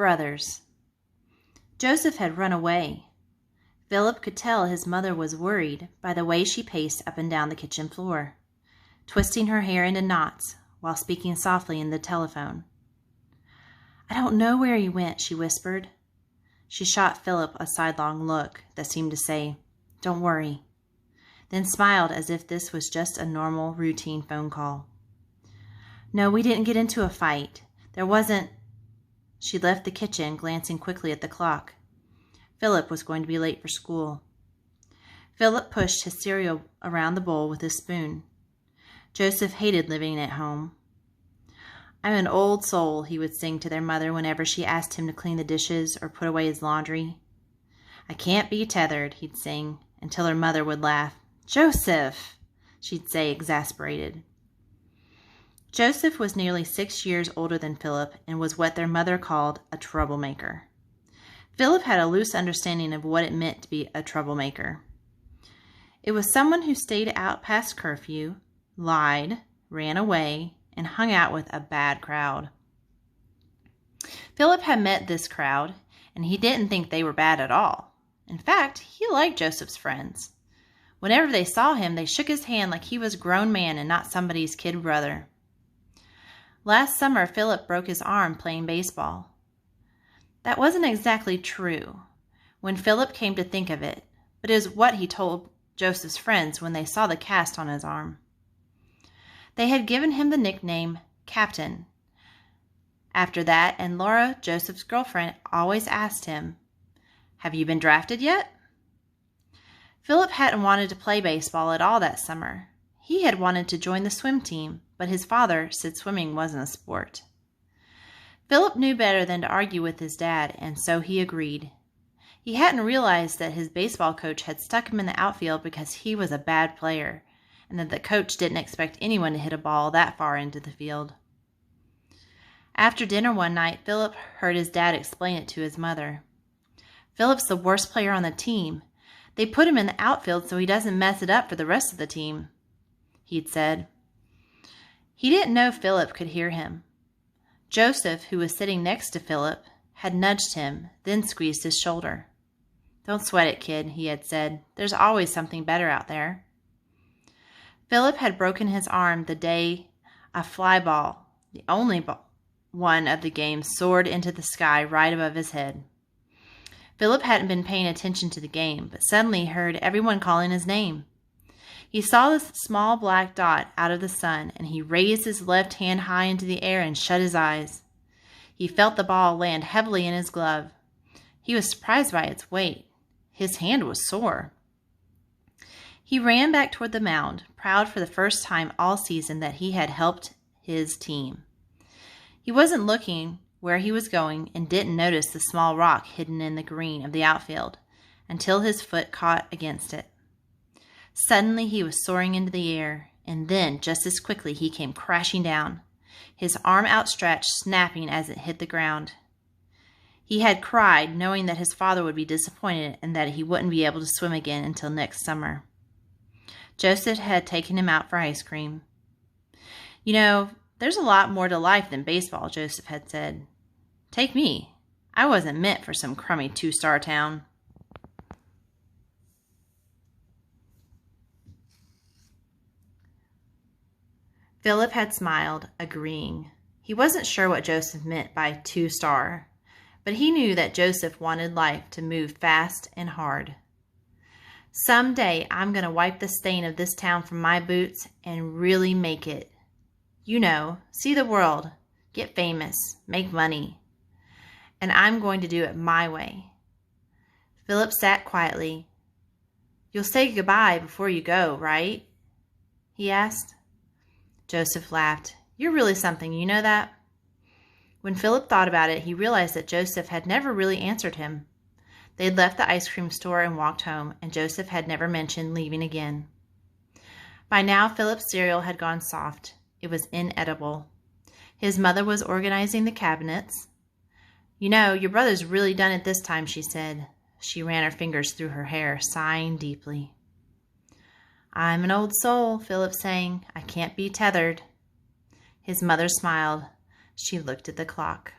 Brothers. Joseph had run away. Philip could tell his mother was worried by the way she paced up and down the kitchen floor, twisting her hair into knots while speaking softly in the telephone. "I don't know where he went," she whispered. She shot Philip a sidelong look that seemed to say, "Don't worry," then smiled as if this was just a normal, routine phone call. "No, we didn't get into a fight. There wasn't—" She left the kitchen, glancing quickly at the clock. Philip was going to be late for school. Philip pushed his cereal around the bowl with his spoon. Joseph hated living at home. "I'm an old soul," he would sing to their mother whenever she asked him to clean the dishes or put away his laundry. "I can't be tethered," he'd sing, until her mother would laugh. "Joseph!" she'd say, exasperated. Joseph was nearly 6 years older than Philip and was what their mother called a troublemaker. Philip had a loose understanding of what it meant to be a troublemaker. It was someone who stayed out past curfew, lied, ran away, and hung out with a bad crowd. Philip had met this crowd, and he didn't think they were bad at all. In fact, he liked Joseph's friends. Whenever they saw him, they shook his hand like he was a grown man and not somebody's kid brother. Last summer, Philip broke his arm playing baseball. That wasn't exactly true when Philip came to think of it, but it was what he told Joseph's friends when they saw the cast on his arm. They had given him the nickname Captain. After that, and Laura, Joseph's girlfriend, always asked him, "Have you been drafted yet?" Philip hadn't wanted to play baseball at all that summer. He had wanted to join the swim team, but his father said swimming wasn't a sport. Philip knew better than to argue with his dad, and so he agreed. He hadn't realized that his baseball coach had stuck him in the outfield because he was a bad player, and that the coach didn't expect anyone to hit a ball that far into the field. After dinner one night, Philip heard his dad explain it to his mother. "Philip's the worst player on the team. They put him in the outfield so he doesn't mess it up for the rest of the team," he'd said. He didn't know Philip could hear him. Joseph, who was sitting next to Philip, had nudged him, then squeezed his shoulder. "Don't sweat it, kid," he had said. "There's always something better out there." Philip had broken his arm the day a fly ball, the only one of the game, soared into the sky right above his head. Philip hadn't been paying attention to the game, but suddenly heard everyone calling his name. He saw this small black dot out of the sun, and he raised his left hand high into the air and shut his eyes. He felt the ball land heavily in his glove. He was surprised by its weight. His hand was sore. He ran back toward the mound, proud for the first time all season that he had helped his team. He wasn't looking where he was going and didn't notice the small rock hidden in the green of the outfield until his foot caught against it. Suddenly he was soaring into the air, and then, just as quickly, he came crashing down, his arm outstretched, snapping as it hit the ground. He had cried, knowing that his father would be disappointed and that he wouldn't be able to swim again until next summer. Joseph had taken him out for ice cream. "You know, there's a lot more to life than baseball," Joseph had said. "Take me. I wasn't meant for some crummy two-star town." Philip had smiled, agreeing. He wasn't sure what Joseph meant by two-star, but he knew that Joseph wanted life to move fast and hard. "Someday I'm going to wipe the stain of this town from my boots and really make it. You know, see the world, get famous, make money. And I'm going to do it my way." Philip sat quietly. "You'll say goodbye before you go, right?" he asked. Joseph laughed. "You're really something, you know that?" When Philip thought about it, he realized that Joseph had never really answered him. They'd left the ice cream store and walked home, and Joseph had never mentioned leaving again. By now, Philip's cereal had gone soft. It was inedible. His mother was organizing the cabinets. "You know, your brother's really done it this time," she said. She ran her fingers through her hair, sighing deeply. "I'm an old soul," Philip sang. "I can't be tethered." His mother smiled. She looked at the clock.